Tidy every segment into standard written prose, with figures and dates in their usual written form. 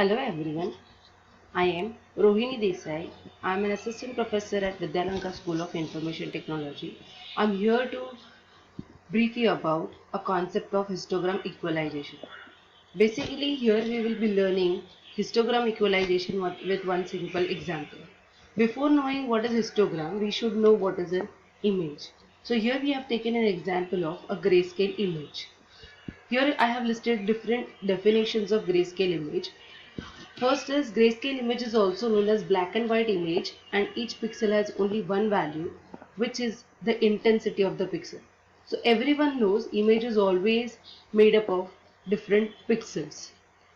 Hello everyone, I am Rohini Desai. I am an assistant professor at Vidyalanka School of Information Technology. I am here to brief you about a concept of histogram equalization. Basically, here we will be learning histogram equalization with one simple example. Before knowing what is histogram, we should know what is an image. So here we have taken an example of a grayscale image. Here I have listed different definitions of grayscale image. First is grayscale image is also known as black and white image, and each pixel has only one value, which is the intensity of the pixel. So everyone knows image is always made up of different pixels,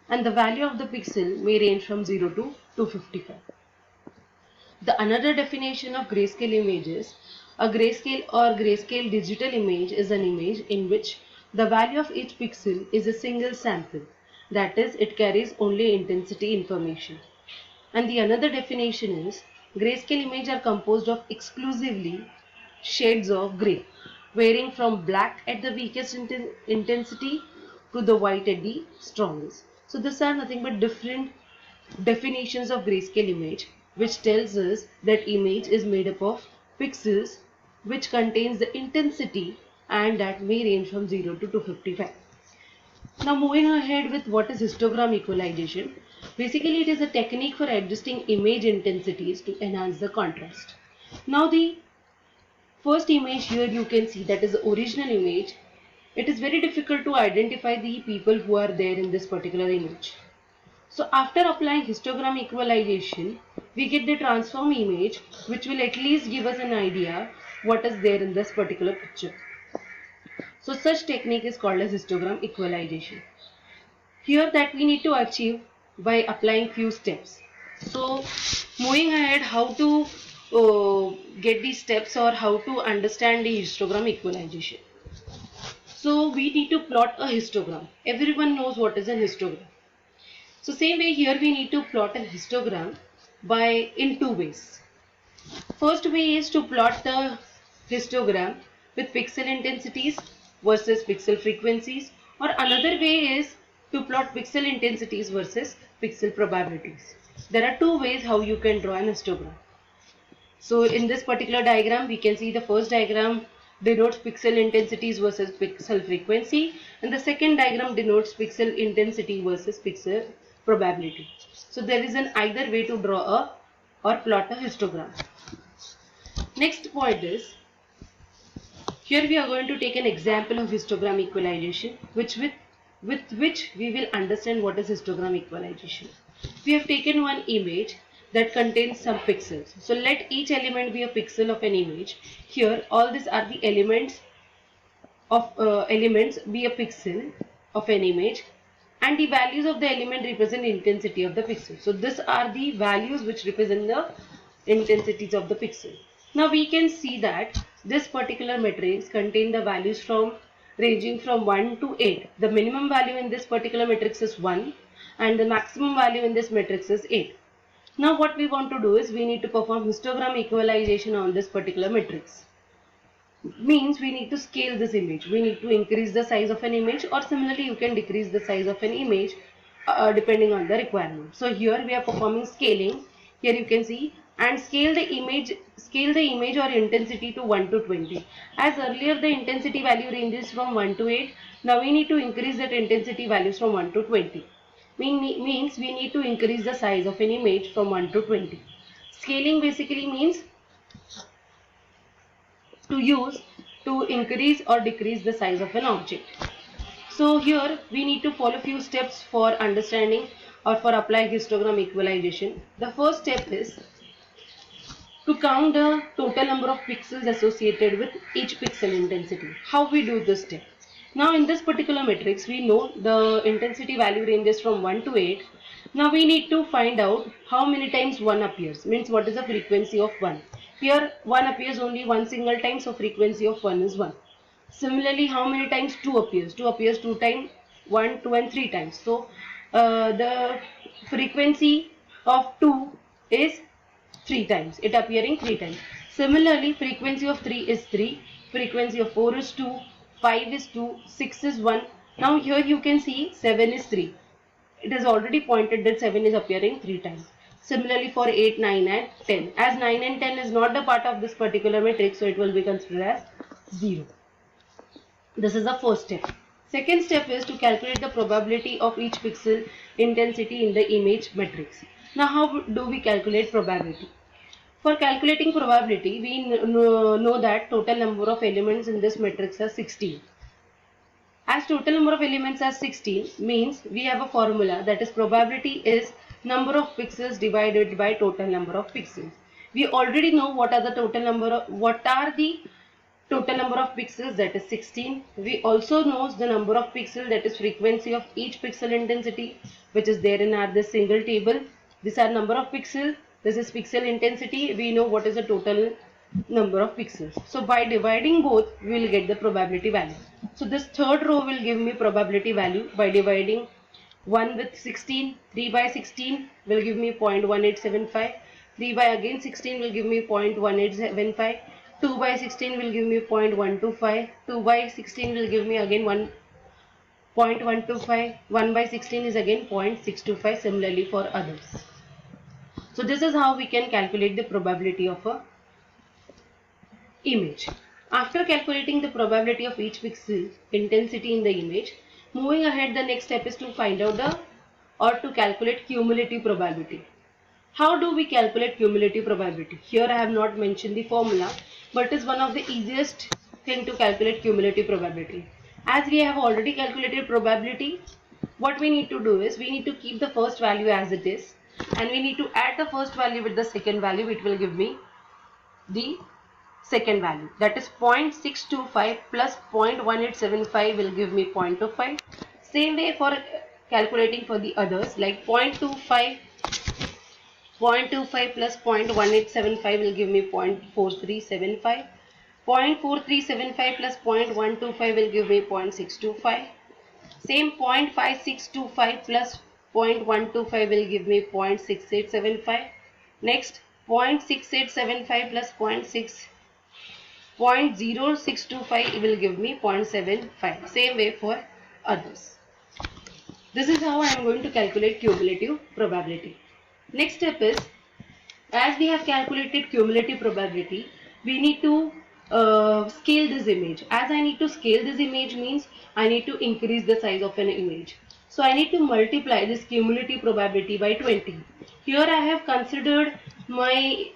and the value of the pixel may range from 0 to 255. The another definition of grayscale image is a grayscale or grayscale digital image is an image in which the value of each pixel is a single sample. That is, it carries only intensity information. And the another definition is grayscale images are composed of exclusively shades of gray, varying from black at the weakest intensity to the white at the strongest. So these are nothing but different definitions of grayscale image, which tells us that image is made up of pixels which contains the intensity and that may range from 0 to 255. Now moving ahead with what is histogram equalization. Basically it is a technique for adjusting image intensities to enhance the contrast. Now the first image here you can see, that is the original image. It is very difficult to identify the people who are there in this particular image. So after applying histogram equalization, we get the transform image which will at least give us an idea what is there in this particular picture. So such technique is called as histogram equalization. Here that we need to achieve by applying few steps. So moving ahead, how to get these steps or how to understand the histogram equalization. So we need to plot a histogram. Everyone knows what is a histogram. So same way here we need to plot a histogram in two ways. First way is to plot the histogram with pixel intensities versus pixel frequencies, or another way is to plot pixel intensities versus pixel probabilities. There are two ways how you can draw an histogram. So in this particular diagram we can see the first diagram denotes pixel intensities versus pixel frequency, and the second diagram denotes pixel intensity versus pixel probability. So there is an either way to draw or plot a histogram. Next point is, here we are going to take an example of histogram equalization with which we will understand what is histogram equalization. We have taken one image that contains some pixels. So let each element be a pixel of an image. Here all these are the elements be a pixel of an image, and the values of the element represent intensity of the pixel. So these are the values which represent the intensities of the pixel. Now we can see that this particular matrix contain the values ranging from 1 to 8. The minimum value in this particular matrix is 1 and the maximum value in this matrix is 8. Now what we want to do is we need to perform histogram equalization on this particular matrix. Means we need to scale this image. We need to increase the size of an image, or similarly you can decrease the size of an image depending on the requirement. So here we are performing scaling. Here you can see, and scale the image or intensity to 1 to 20. As earlier the intensity value ranges from 1 to 8, now we need to increase that intensity values from 1 to 20. Means we need to increase the size of an image from 1 to 20. Scaling basically means to use to increase or decrease the size of an object. So here we need to follow few steps for understanding or for applying histogram equalization. The first step is to count the total number of pixels associated with each pixel intensity. How we do this step? Now in this particular matrix we know the intensity value ranges from 1 to 8. Now we need to find out how many times 1 appears, means what is the frequency of 1. Here 1 appears only one single time, so frequency of 1 is 1. Similarly, how many times 2 appears? 2 appears 2 times, 1, 2 and 3 times. So the frequency of 2 is 3 times, it appearing 3 times. Similarly, frequency of 3 is 3, frequency of 4 is 2, 5 is 2, 6 is 1. Now here you can see 7 is 3. it is already pointed that 7 is appearing 3 times. Similarly for 8, 9 and 10. As 9 and 10 is not the part of this particular matrix, so it will be considered as 0. This is the first step. Second step is to calculate the probability of each pixel intensity in the image matrix. Now how do we calculate probability? For calculating probability, we know that total number of elements in this matrix are 16. As total number of elements are 16 means we have a formula, that is probability is number of pixels divided by total number of pixels. We already know what are the total number of pixels, that is 16. We also know the number of pixels, that is frequency of each pixel intensity, which is there in our this single table. These are number of pixels. This is pixel intensity. We know what is the total number of pixels. So by dividing both, we will get the probability value. So this third row will give me probability value by dividing 1 with 16. 3 by 16 will give me 0.1875. 3 by again 16 will give me 0.1875. 2 by 16 will give me 0.125. 2 by 16 will give me again 1.125. 1 by 16 is again 0.625. Similarly for others. So this is how we can calculate the probability of a image. After calculating the probability of each pixel intensity in the image, moving ahead, the next step is to find out to calculate cumulative probability. How do we calculate cumulative probability? Here I have not mentioned the formula, but it is one of the easiest thing to calculate cumulative probability. As we have already calculated probability, what we need to do is we need to keep the first value as it is, and we need to add the first value with the second value. It will give me the second value, that is 0.625 plus 0.1875 will give me 0.25. Same way for calculating for the others, like 0.25 plus 0.1875 will give me 0.4375. 0.4375 plus 0.125 will give me 0.625. Same 0.5625 plus 0.125 will give me 0.6875. Next 0.6875 plus 0.0625 will give me 0.75. Same way for others. This is how I am going to calculate cumulative probability. Next step is, as we have calculated cumulative probability, we need to scale this image. As I need to scale this image means I need to increase the size of an image. So I need to multiply this cumulative probability by 20. Here I have considered my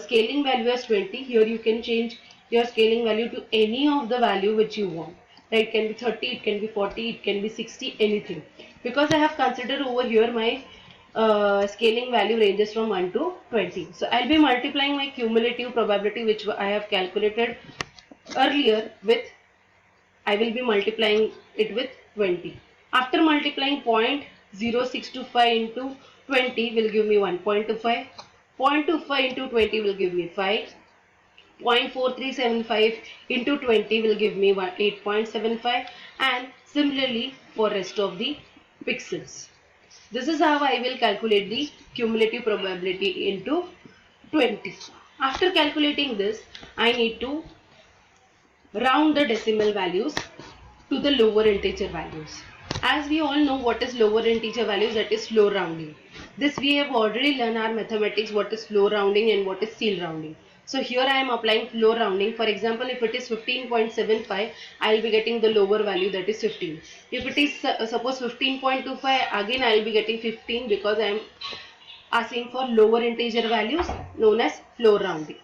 scaling value as 20. Here you can change your scaling value to any of the value which you want. Right? It can be 30, it can be 40, it can be 60, anything. Because I have considered over here my scaling value ranges from 1 to 20. So I'll be multiplying my cumulative probability which I have calculated earlier with, I will be multiplying it with 20. After multiplying 0.0625 into 20 will give me 1.25. 0.25 into 20 will give me 5. 0.4375 into 20 will give me 8.75, and similarly for rest of the pixels. This is how I will calculate the cumulative probability into 20. After calculating this, I need to round the decimal values to the lower integer values. As we all know what is lower integer values, that is floor rounding. This we have already learned our mathematics, what is floor rounding and what is seal rounding. So here I am applying floor rounding. For example, if it is 15.75, I will be getting the lower value, that is 15. If it is suppose 15.25, again I will be getting 15 because I am asking for lower integer values known as floor rounding.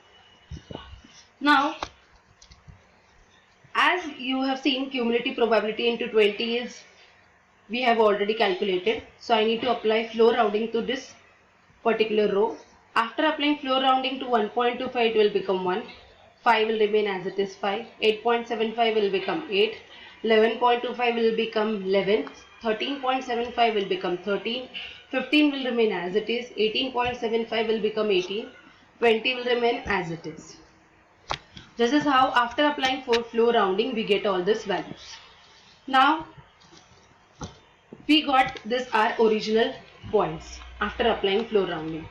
Now, as you have seen, cumulative probability into 20 is we have already calculated. So I need to apply floor rounding to this particular row. After applying floor rounding to 1.25, it will become 1. 5 will remain as it is 5. 8.75 will become 8. 11.25 will become 11. 13.75 will become 13. 15 will remain as it is. 18.75 will become 18. 20 will remain as it is. This is how after applying for floor rounding we get all these values. Now we got this our original points after applying floor rounding.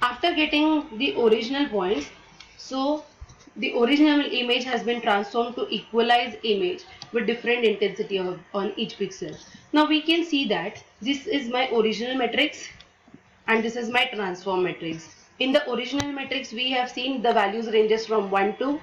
After getting the original points, so the original image has been transformed to equalized image with different intensity on each pixel. Now we can see that This is my original matrix and this is my transform matrix. In the original matrix we have seen the values ranges from 1 to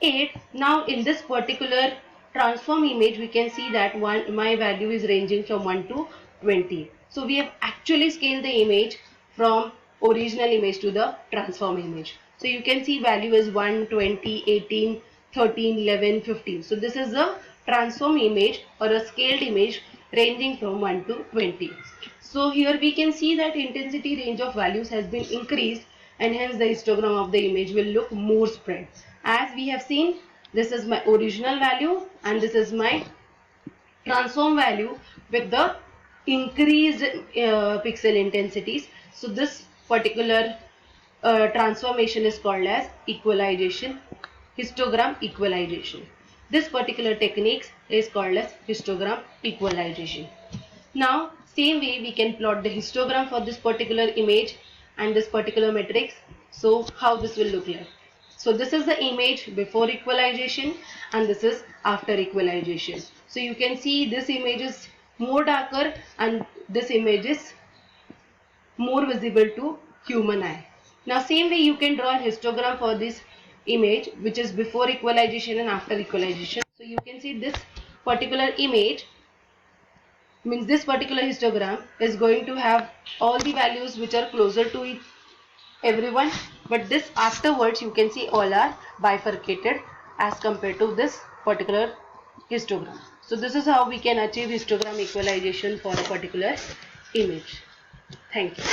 8. Now in this particular transform image we can see that my value is ranging from 1 to 20. So we have actually scaled the image from original image to the transform image. So you can see value is 1, 20, 18, 13, 11, 15. So this is a transform image or a scaled image ranging from 1 to 20. So here we can see that intensity range of values has been increased and hence the histogram of the image will look more spread. As we have seen, this is my original value and this is my transform value with the increased pixel intensities. So this particular transformation is called as equalization, histogram equalization. This particular technique is called as histogram equalization. Now same way we can plot the histogram for this particular image and this particular matrix. So how this will look like. So this is the image before equalization and this is after equalization. So you can see this image is more darker and this image is more visible to human eye. Now same way you can draw a histogram for this image which is before equalization and after equalization. So you can see this particular image means this particular histogram is going to have all the values which are closer to everyone, but this afterwards you can see all are bifurcated as compared to this particular histogram. So this is how we can achieve histogram equalization for a particular image. Thank you.